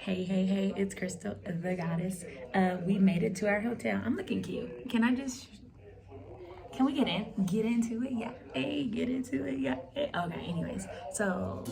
Hey, it's Crystal, the goddess. We made it to our hotel. I'm looking cute. Can we get in? Get into it? Yeah. Hey, get into it? Yeah. Hey. Okay, anyways. So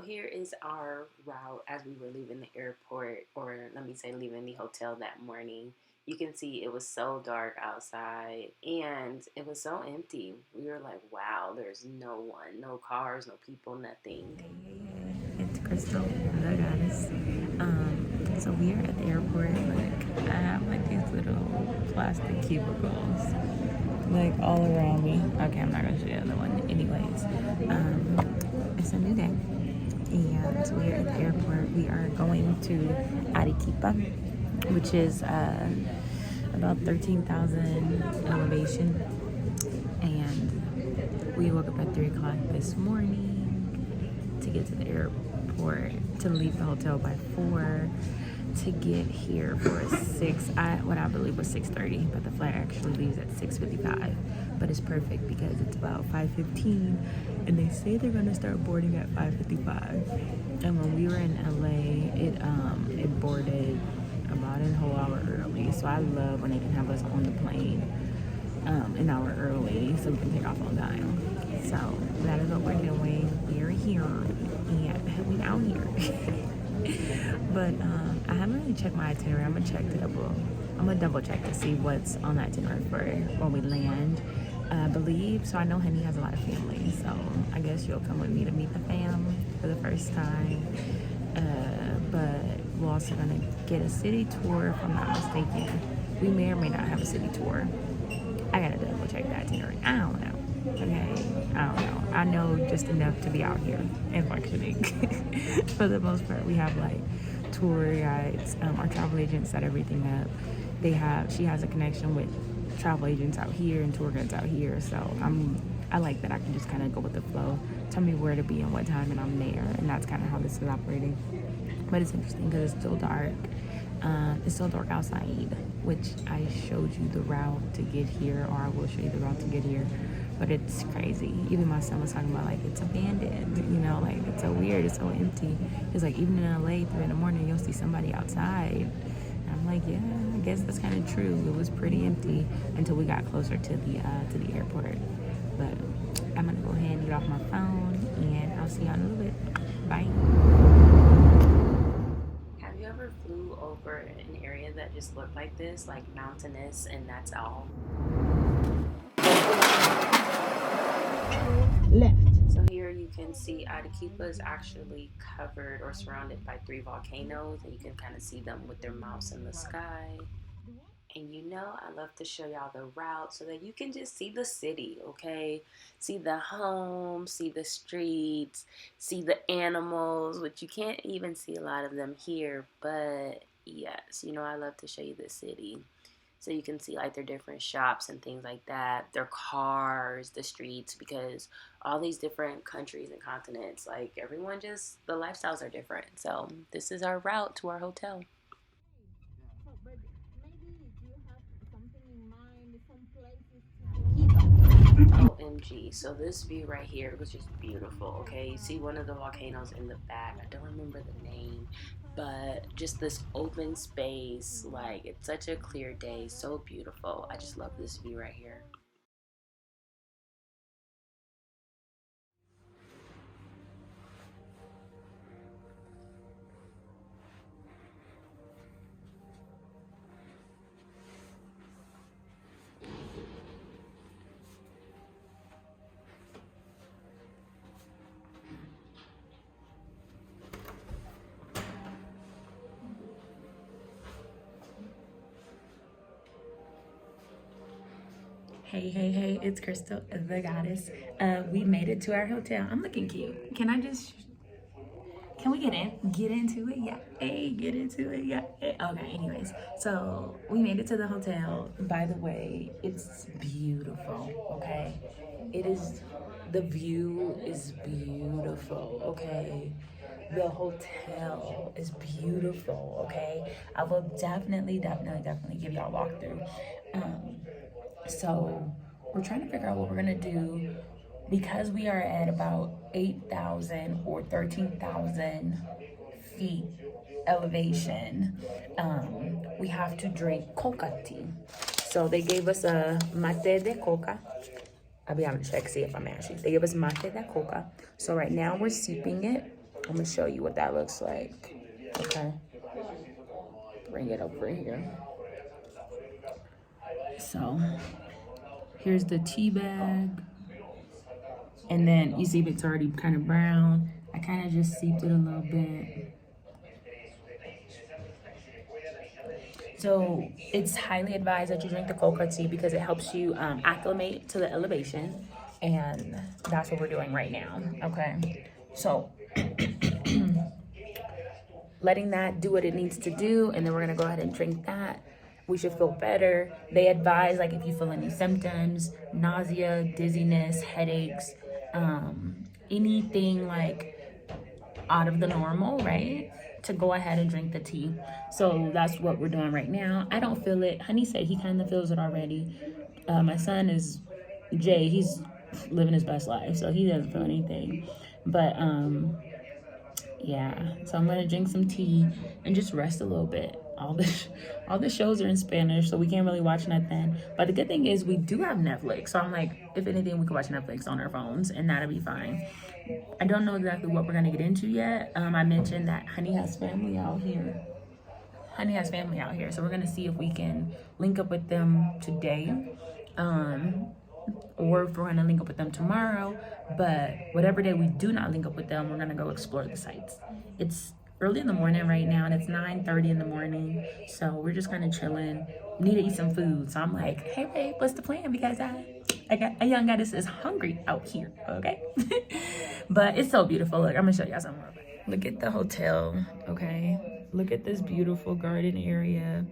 here is our route as we were leaving the airport, or let me say leaving the hotel that morning. You can see it was so dark outside and it was so empty. We were like, wow, there's no one, no cars, no people, nothing. Hey, it's Crystal, the goddess. So we are at the airport. Look, I have like these little plastic cubicles like all around me. Okay, I'm not gonna show you the other one. Anyways, it's a new day. And we're at the airport. We are going to Arequipa, which is about 13,000 elevation. And we woke up at 3 o'clock this morning to get to the airport, to leave the hotel by 4, to get here for what I believe was 6:30, but the flight actually leaves at 6:55. But it's perfect because it's about 5:15, and they say they're gonna start boarding at 5:55. And when we were in LA, it boarded about a whole hour early. So I love when they can have us on the plane an hour early so we can take off on time. So that is what we're doing. We're here and we out here. But I haven't really checked my itinerary. I'm gonna double check to see what's on the itinerary for when we land. I believe so. I know Henny has a lot of family, so I guess you'll come with me to meet the fam for the first time. But we're also gonna get a city tour, if I'm not mistaken. We may or may not have a city tour. I gotta double check the itinerary. I don't know. Okay, I don't know. I know just enough to be out here and functioning. For the most part, we have like tour guides. Our travel agents set everything up. She has a connection with travel agents out here and tour guides out here. So I like that I can just kind of go with the flow. Tell me where to be and what time, and I'm there. And that's kind of how this is operating. But it's interesting because it's still dark. It's still dark outside, which I showed you the route to get here, or I will show you the route to get here. But it's crazy. Even my son was talking about like it's abandoned, like it's so weird, it's so empty. It's like even in LA, 3 in the morning, you'll see somebody outside. And I'm like, yeah, I guess that's kind of true. It was pretty empty until we got closer to the airport. But I'm gonna go ahead and get off my phone, and I'll see y'all in a little bit. Bye. Have you ever flew over an area that just looked like this, like mountainous, and that's all? Left. So here you can see Arequipa is actually covered or surrounded by 3 volcanoes, and you can kind of see them with their mouths in the sky. And I love to show y'all the route so that you can just see the city, okay? See the homes, see the streets, see the animals, which you can't even see a lot of them here, but yes, I love to show you the city. So you can see like their different shops and things like that, their cars, the streets, because all these different countries and continents, like everyone the lifestyles are different. So this is our route to our hotel. OMG, so this view right here was just beautiful, okay? You see one of the volcanoes in the back. I don't remember the name, but just this open space, like it's such a clear day, so beautiful. I just love this view right here. Hey, it's Crystal, the goddess. We made it to our hotel. I'm looking cute. Can we get in? Get into it? Yeah. Hey, get into it? Yeah. Hey. Okay, anyways. So we made it to the hotel. By the way, it's beautiful, okay? The view is beautiful, okay? The hotel is beautiful, okay? I will definitely give y'all a walkthrough. So we're trying to figure out what we're gonna do because we are at about 8,000 or 13,000 feet elevation, we have to drink Coca Tea. So they gave us a mate de coca. I'll be on the check, see if I'm ashy. They gave us mate de coca. So right now we're sipping it. I'm gonna show you what that looks like. Okay. Bring it over here. So here's the tea bag. And then you see it's already kind of brown. I kind of just sipped it a little bit. So it's highly advised that you drink the coca tea because it helps you acclimate to the elevation. And that's what we're doing right now, okay? So letting that do what it needs to do, and then we're gonna go ahead and drink that. We should feel better. They advise, like, if you feel any symptoms, nausea, dizziness, headaches, anything like out of the normal, right? To go ahead and drink the tea. So that's what we're doing right now. I don't feel it. Honey said he kind of feels it already. My son is Jay. He's living his best life, so he doesn't feel anything. But yeah. So I'm gonna drink some tea and just rest a little bit. All the shows are in Spanish, so we can't really watch nothing. But the good thing is we do have Netflix. So I'm like, if anything, we could watch Netflix on our phones, and that'll be fine. I don't know exactly what we're gonna get into yet. I mentioned that Honey has family out here. Honey has family out here, so we're gonna see if we can link up with them today, or if we're gonna link up with them tomorrow. But whatever day we do not link up with them, we're gonna go explore the sites. It's early in the morning right now, and it's 9:30 in the morning, so we're just kind of chilling. Need to eat some food, so I'm like, hey babe, what's the plan? Because I got a young goddess is hungry out here, okay? But it's so beautiful. Look, I'm gonna show y'all something. Look at the hotel, okay? Look at this beautiful garden area.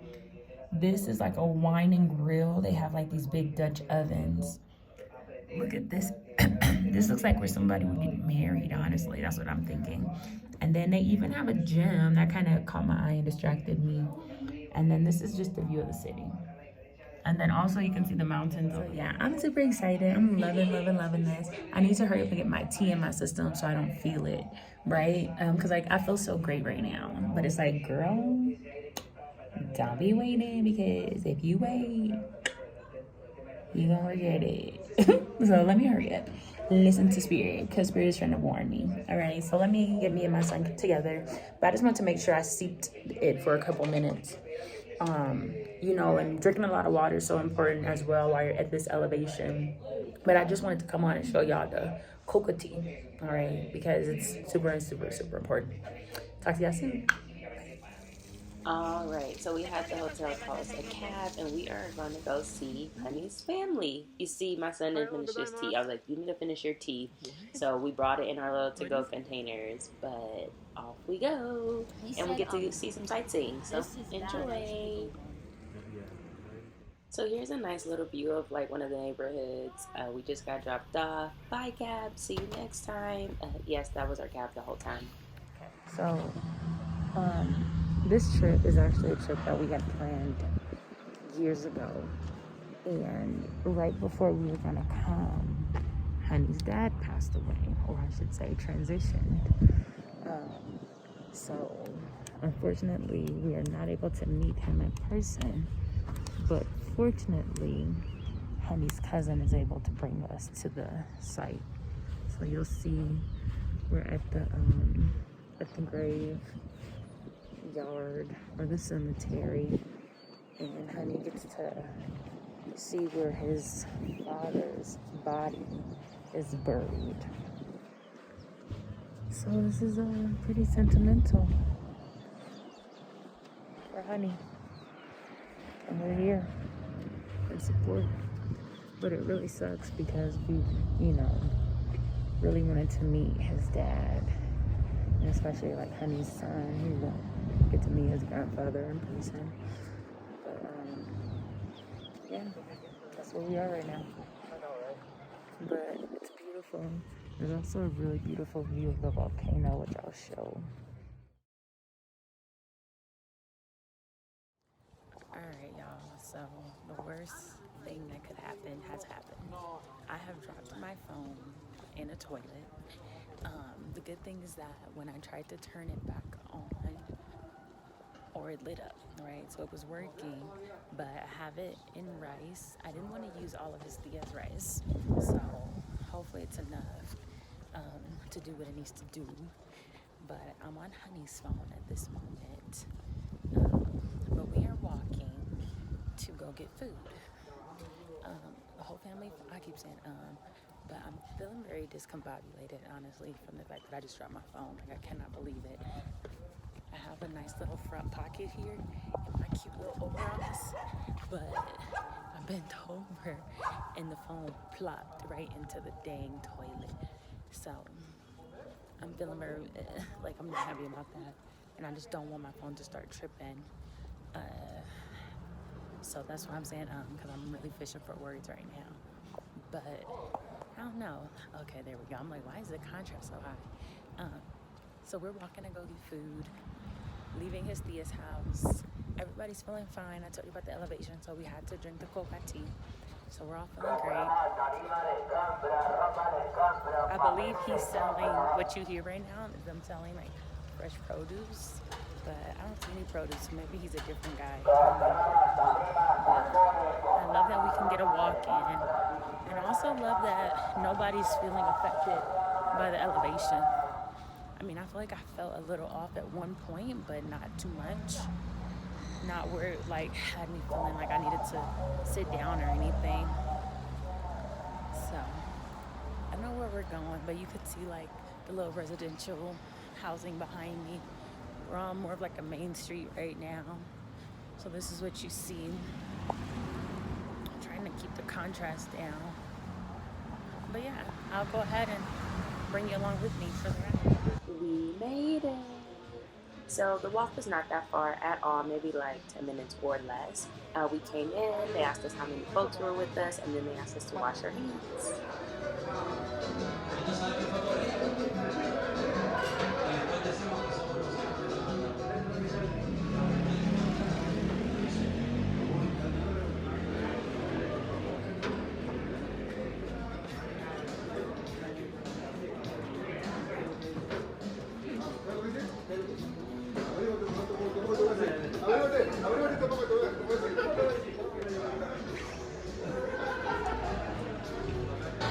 This is like a wine and grill. They have like these big Dutch ovens. Look at this. This looks like where somebody would get married, honestly. That's what I'm thinking. And then they even have a gym. That kind of caught my eye and distracted me. And then this is just the view of the city. And then also you can see the mountains. So yeah, I'm super excited. I'm loving this. I need to hurry up and get my tea in my system so I don't feel it, right? Because like I feel so great right now. But it's like, girl, don't be waiting, because if you wait, you gonna regret it. So let me hurry up. Listen to Spirit, because Spirit is trying to warn me. All right, so let me get me and my son together. But I just want to make sure I seeped it for a couple minutes. You know, and drinking a lot of water is so important as well while you're at this elevation. But I just wanted to come on and show y'all the Coca Tea, all right, because it's super important. Talk to y'all soon. All right, so we had the hotel call us a cab, and we are going to go see Honey's family. You see, my son didn't finish his tea. I was like, you need to finish your tea. So we brought it in our little to-go containers, but off we go. And we get to see some sightseeing, so enjoy. So here's a nice little view of like one of the neighborhoods. We just got dropped off. Bye, cab. See you next time. Yes, that was our cab the whole time. So, this trip is actually a trip that we had planned years ago. And right before we were gonna come, Honey's dad passed away, or I should say transitioned. So unfortunately, we are not able to meet him in person. But fortunately, Honey's cousin is able to bring us to the site. So you'll see we're at the grave yard, or the cemetery, and Honey gets to see where his father's body is buried. So this is pretty sentimental for Honey. And we're here in support. But it really sucks because we, you know, really wanted to meet his dad. And especially like Honey's son. He won't get to meet his grandfather in person. But yeah, that's where we are right now. But it's beautiful. There's also a really beautiful view of the volcano, which I'll show. Alright, y'all, so the worst thing that could happen has happened. I have dropped my phone in a toilet, The good thing is that when I tried to turn it back on, or it lit up, right? So it was working, but I have it in rice. I didn't want to use all of his tia's rice, so hopefully it's enough to do what it needs to do. But I'm on Honey's phone at this moment. But we are walking to go get food. The whole family, I keep saying, but I'm feeling very discombobulated, honestly, from the fact that I just dropped my phone. Like, I cannot believe it. I have a nice little front pocket here in my cute little overalls, but I bent over and the phone plopped right into the dang toilet. So I'm feeling very, like, I'm not happy about that. And I just don't want my phone to start tripping. So that's why I'm saying, because I'm really fishing for words right now. But I don't know. Okay, there we go. I'm like, why is the contrast so high? So we're walking to go get food, leaving his tia's house. Everybody's feeling fine. I told you about the elevation, so we had to drink the Coca Tea. So we're all feeling great. I believe he's selling, what you hear right now is them selling like fresh produce, but I don't see any produce. Maybe he's a different guy. I love that we can get a walk in. And I also love that nobody's feeling affected by the elevation. I mean, I feel like I felt a little off at one point, but not too much. Not where it like had me feeling like I needed to sit down or anything. So I don't know where we're going, but you could see like the little residential housing behind me. We're on more of like a main street right now. So this is what you see. I'm trying to keep the contrast down. But yeah, I'll go ahead and bring you along with me for the ride. We made it. So the walk was not that far at all, maybe like 10 minutes or less. We came in, they asked us how many folks were with us, and then they asked us to wash our hands.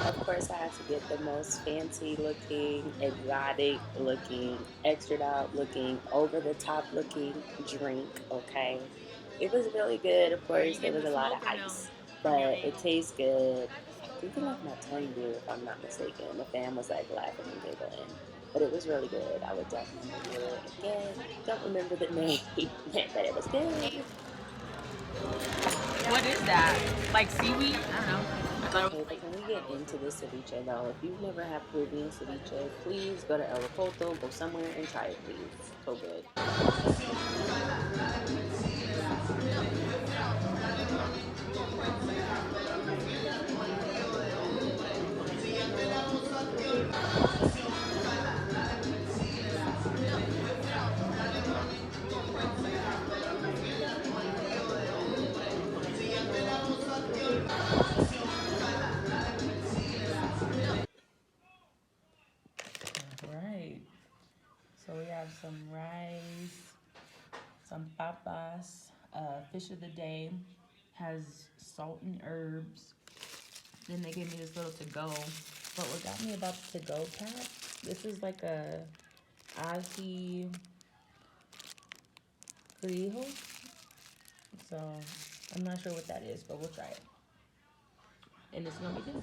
Of course, I had to get the most fancy looking, exotic looking, extra out looking, over the top looking drink, okay? It was really good. Of course, there was a lot of ice, but it tastes good. I think it left my tongue blue if I'm not mistaken. The fam was like laughing and giggling, but it was really good. I would definitely do it again. Don't remember the name, but it was good. What is that? Like seaweed? I don't know. I thought it Okay, was but like can we get into the ceviche though? If you've never had Peruvian ceviche, please go to Arequipa, go somewhere and try it, please. So good. right. So we have some rice, some papas, fish of the day, has salt and herbs. Then they gave me this little to-go. But what got me about the to-go pack, this is like a ají frijo. So I'm not sure what that is, but we'll try it. And it's gonna be good.